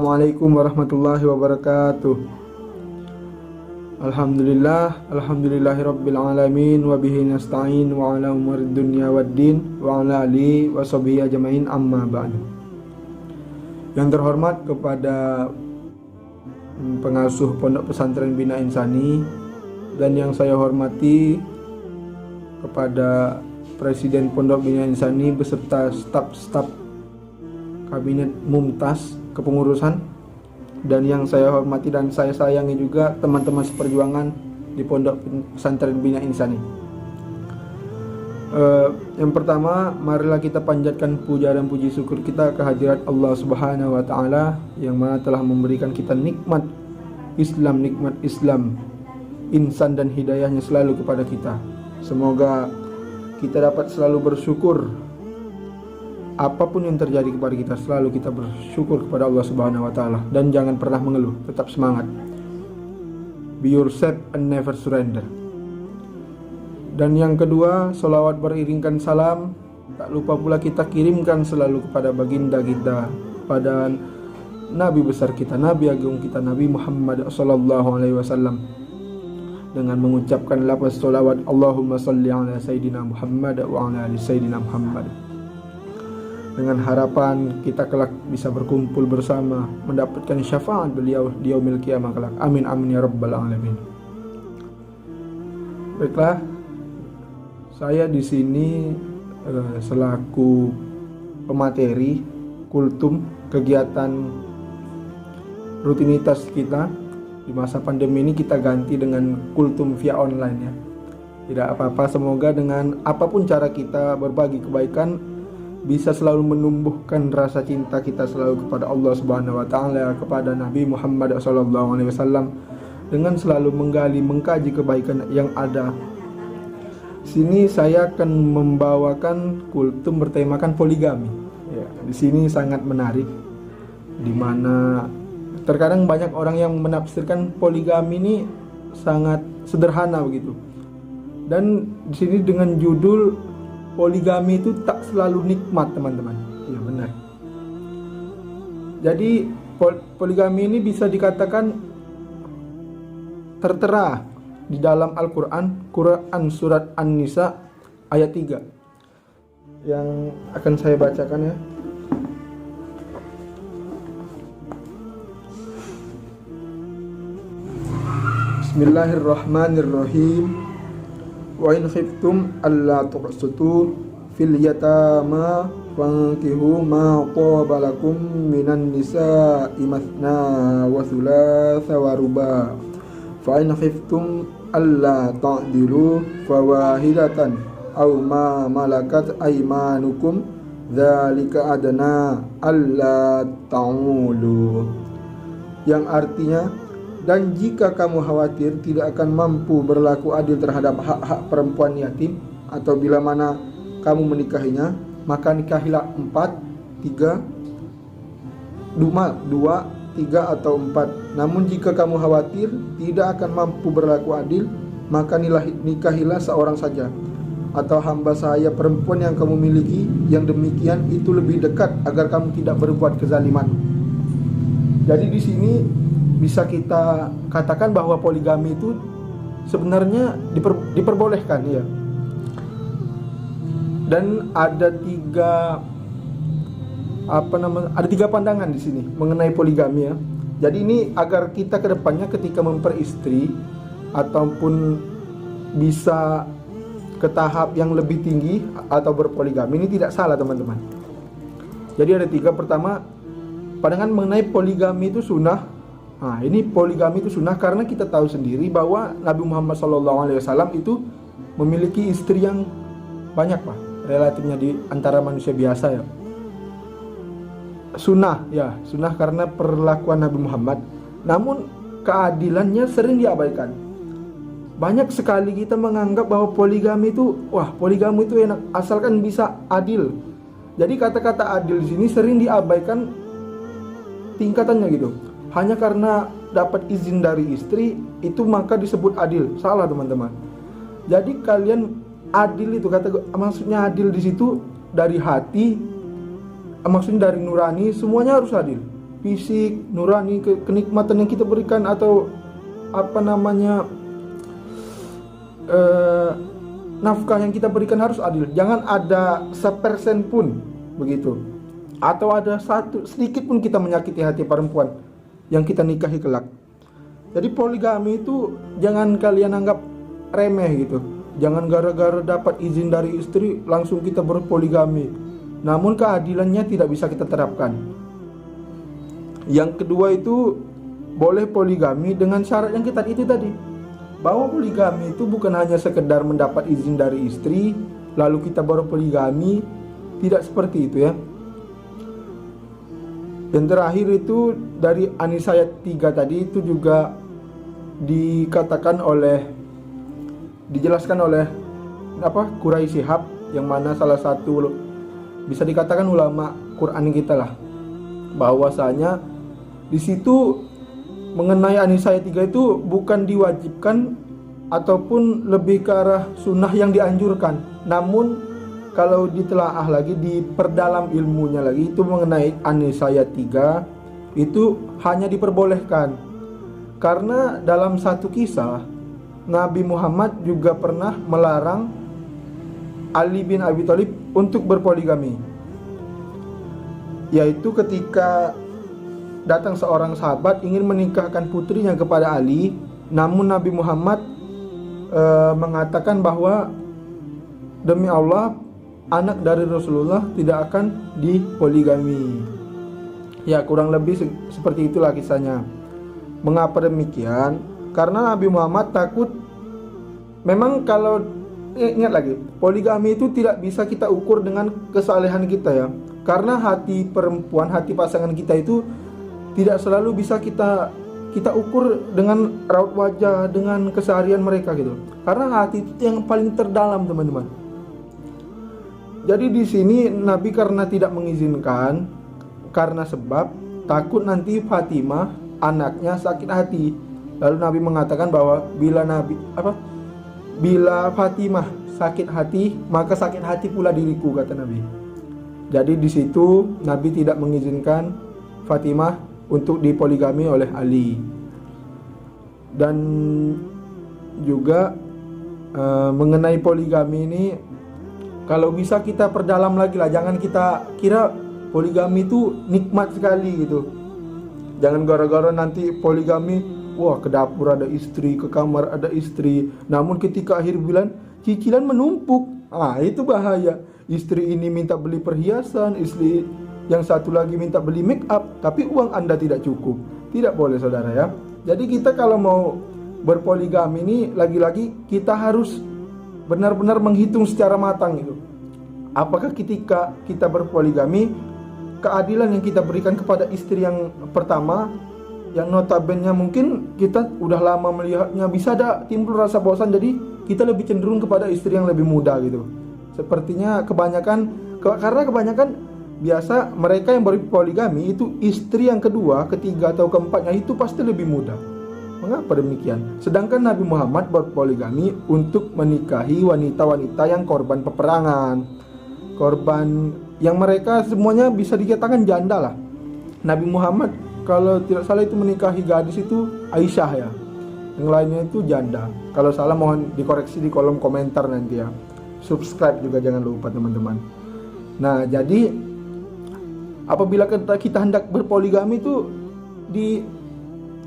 Assalamualaikum warahmatullahi wabarakatuh. Alhamdulillahirabbil alamin wa bihi nasta'in wa ala umurid dunya waddin wa ala alihi wa sahbihi ajmain, amma ba'du. Yang terhormat kepada pengasuh Pondok Pesantren Bina Insani, dan yang saya hormati kepada Presiden Pondok Bina Insani beserta staf Kabinet Mumtaz Kepengurusan, dan yang saya hormati dan saya sayangi juga teman-teman seperjuangan di Pondok Pesantren Bina Insani. Yang pertama, marilah kita panjatkan puja dan puji syukur kita kehadirat Allah Subhanahu wa taala yang mana telah memberikan kita nikmat Islam, insan dan hidayahnya selalu kepada kita. Semoga kita dapat selalu bersyukur. Apapun yang terjadi kepada kita, selalu kita bersyukur kepada Allah Subhanahu wa taala dan jangan pernah mengeluh, tetap semangat. Be yourself and never surrender. Dan yang kedua, salawat beriringkan salam tak lupa pula kita kirimkan selalu kepada baginda kita, pada Nabi besar kita, Nabi agung kita, Nabi Muhammad sallallahu alaihi wasallam, dengan mengucapkan lafaz salawat Allahumma salli ala sayyidina Muhammad wa ala ali sayyidina Muhammad, dengan harapan kita kelak bisa berkumpul bersama mendapatkan syafaat beliau di yaumil qiyamah kelak. Amin amin ya rabbal alamin. Baiklah, saya di sini selaku pemateri kultum kegiatan rutinitas kita di masa pandemi ini, kita ganti dengan kultum via online ya. Tidak apa-apa, semoga dengan apapun cara kita berbagi kebaikan bisa selalu menumbuhkan rasa cinta kita selalu kepada Allah Subhanahu wa taala, kepada Nabi Muhammad sallallahu alaihi wasallam, dengan selalu mengkaji kebaikan yang ada. Sini saya akan membawakan kultum bertemakan poligami. Ya, di sini sangat menarik, di mana terkadang banyak orang yang menafsirkan poligami ini sangat sederhana begitu. Dan di sini dengan judul poligami itu tak selalu nikmat, teman-teman. Ya benar. Jadi poligami ini bisa dikatakan tertera di dalam Al-Quran, Quran surat An-Nisa ayat 3 yang akan saya bacakan ya. Bismillahirrahmanirrahim. Wa in khiftum alla tuqsitu fil yatama fankihu ma qaba lakum minan nisa'i mathna wa thulatha wa ruba. Fa in khiftum alla ta'dilu fawahidatan aw ma malakat aymanukum dzalika adna alla ta'ulu. Yang artinya, dan jika kamu khawatir tidak akan mampu berlaku adil terhadap hak-hak perempuan yatim, atau bila mana kamu menikahinya, maka nikahilah 4, 3, 2, 3 atau 4. Namun jika kamu khawatir tidak akan mampu berlaku adil, maka nikahilah seorang saja, atau hamba saya perempuan yang kamu miliki, yang demikian itu lebih dekat agar kamu tidak berbuat kezaliman. Jadi di sini bisa kita katakan bahwa poligami itu sebenarnya diperbolehkan ya. Dan ada tiga pandangan di sini mengenai poligami ya. Jadi ini agar kita kedepannya ketika memperistri ataupun bisa ke tahap yang lebih tinggi atau berpoligami ini tidak salah, teman-teman. Jadi ada tiga. Pertama, pandangan mengenai poligami itu sunnah. Nah, ini poligami itu sunnah karena kita tahu sendiri bahwa Nabi Muhammad SAW itu memiliki istri yang banyak, Pak. Relatifnya di antara manusia biasa ya. Sunnah karena perlakuan Nabi Muhammad. Namun keadilannya sering diabaikan. Banyak sekali kita menganggap bahwa poligami itu enak asalkan bisa adil. Jadi kata-kata adil di sini sering diabaikan tingkatannya gitu. Hanya karena dapat izin dari istri itu maka disebut adil. Salah, teman-teman. Jadi kalian adil itu maksudnya adil di situ dari hati, maksudnya dari nurani, semuanya harus adil. fisik, nurani, kenikmatan yang kita berikan, atau nafkah yang kita berikan harus adil. Jangan ada 1% pun begitu, atau ada sedikit pun kita menyakiti hati perempuan yang kita nikahi kelak. Jadi poligami itu jangan kalian anggap remeh gitu. Jangan gara-gara dapat izin dari istri langsung kita berpoligami, namun keadilannya tidak bisa kita terapkan. Yang kedua itu boleh poligami dengan syarat yang ketat itu tadi, bahwa poligami itu bukan hanya sekedar mendapat izin dari istri lalu kita baru poligami. Tidak seperti itu ya. Yang terakhir itu dari An-Nisa ayat 3 tadi itu juga dijelaskan oleh Quraisy Shihab, yang mana salah satu bisa dikatakan ulama Quran kita lah, bahwasanya di situ mengenai An-Nisa ayat 3 itu bukan diwajibkan ataupun lebih ke arah sunnah yang dianjurkan, namun kalau ditelaah lagi, diperdalam ilmunya lagi, itu mengenai An-Nisa ayat 3 itu hanya diperbolehkan. Karena dalam satu kisah Nabi Muhammad juga pernah melarang Ali bin Abi Thalib untuk berpoligami, yaitu ketika datang seorang sahabat ingin menikahkan putrinya kepada Ali, namun Nabi Muhammad mengatakan bahwa demi Allah, anak dari Rasulullah tidak akan dipoligami. Ya, kurang lebih seperti itulah kisahnya. Mengapa demikian? Karena Nabi Muhammad takut. Memang kalau ingat lagi, poligami itu tidak bisa kita ukur dengan kesalehan kita ya. Karena hati perempuan, hati pasangan kita itu tidak selalu bisa kita ukur dengan raut wajah, dengan keseharian mereka gitu. Karena hati itu yang paling terdalam, teman-teman. Jadi di sini Nabi karena tidak mengizinkan, karena sebab takut nanti Fatimah anaknya sakit hati. Lalu Nabi mengatakan bahwa bila Fatimah sakit hati, maka sakit hati pula diriku, kata Nabi. Jadi di situ Nabi tidak mengizinkan Fatimah untuk dipoligami oleh Ali. Dan juga mengenai poligami ini, kalau bisa kita perdalam lagi lah. Jangan kita kira poligami itu nikmat sekali gitu. Jangan gara-gara nanti poligami, wah ke dapur ada istri, ke kamar ada istri, namun ketika akhir bulan cicilan menumpuk. Itu bahaya. Istri ini minta beli perhiasan, istri yang satu lagi minta beli make up, tapi uang Anda tidak cukup. Tidak boleh, saudara ya. Jadi kita kalau mau berpoligami ini, lagi-lagi kita harus benar-benar menghitung secara matang itu. Apakah ketika kita berpoligami, keadilan yang kita berikan kepada istri yang pertama, yang notabene mungkin kita udah lama melihatnya, bisa ada timbul rasa bosan, jadi kita lebih cenderung kepada istri yang lebih muda gitu. Sepertinya karena kebanyakan biasa mereka yang berpoligami itu istri yang kedua, ketiga atau keempatnya itu pasti lebih muda. Mengapa demikian? Sedangkan Nabi Muhammad berpoligami untuk menikahi wanita-wanita yang korban peperangan, korban yang mereka semuanya bisa dikatakan janda lah. Nabi Muhammad kalau tidak salah itu menikahi gadis itu Aisyah ya. Yang lainnya itu janda. Kalau salah mohon dikoreksi di kolom komentar nanti ya. Subscribe juga jangan lupa, teman-teman. Nah, jadi apabila kita hendak berpoligami itu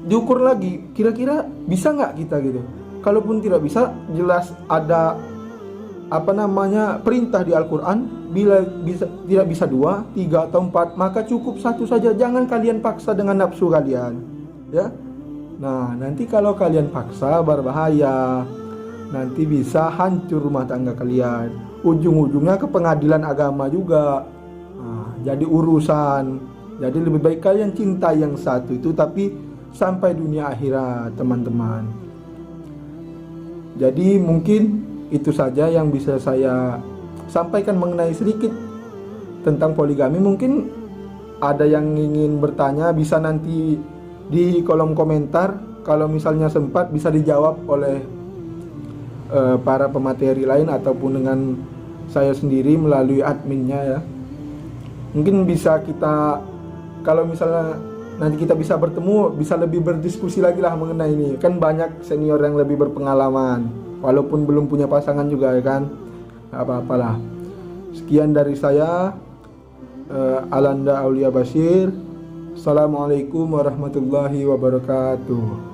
diukur lagi, kira-kira bisa nggak kita gitu. Kalaupun tidak bisa, jelas ada perintah di Al-Quran, bila tidak bisa 2, 3 atau 4, maka cukup 1 saja. Jangan kalian paksa dengan nafsu kalian ya. Nah, nanti kalau kalian paksa berbahaya, nanti bisa hancur rumah tangga kalian, ujung-ujungnya ke pengadilan agama juga. Jadi urusan. Jadi lebih baik kalian cinta yang satu itu, tapi sampai dunia akhirat, teman-teman. Jadi mungkin itu saja yang bisa saya sampaikan mengenai sedikit tentang poligami. Mungkin ada yang ingin bertanya, bisa nanti di kolom komentar. Kalau misalnya sempat bisa dijawab oleh para pemateri lain ataupun dengan saya sendiri melalui adminnya ya. Mungkin bisa kita, kalau misalnya nanti kita bisa bertemu, bisa lebih berdiskusi lagi lah mengenai ini. Kan banyak senior yang lebih berpengalaman, walaupun belum punya pasangan juga ya kan. Gak apa-apalah. Sekian dari saya, Alanda Aulia Bashir. Assalamualaikum warahmatullahi wabarakatuh.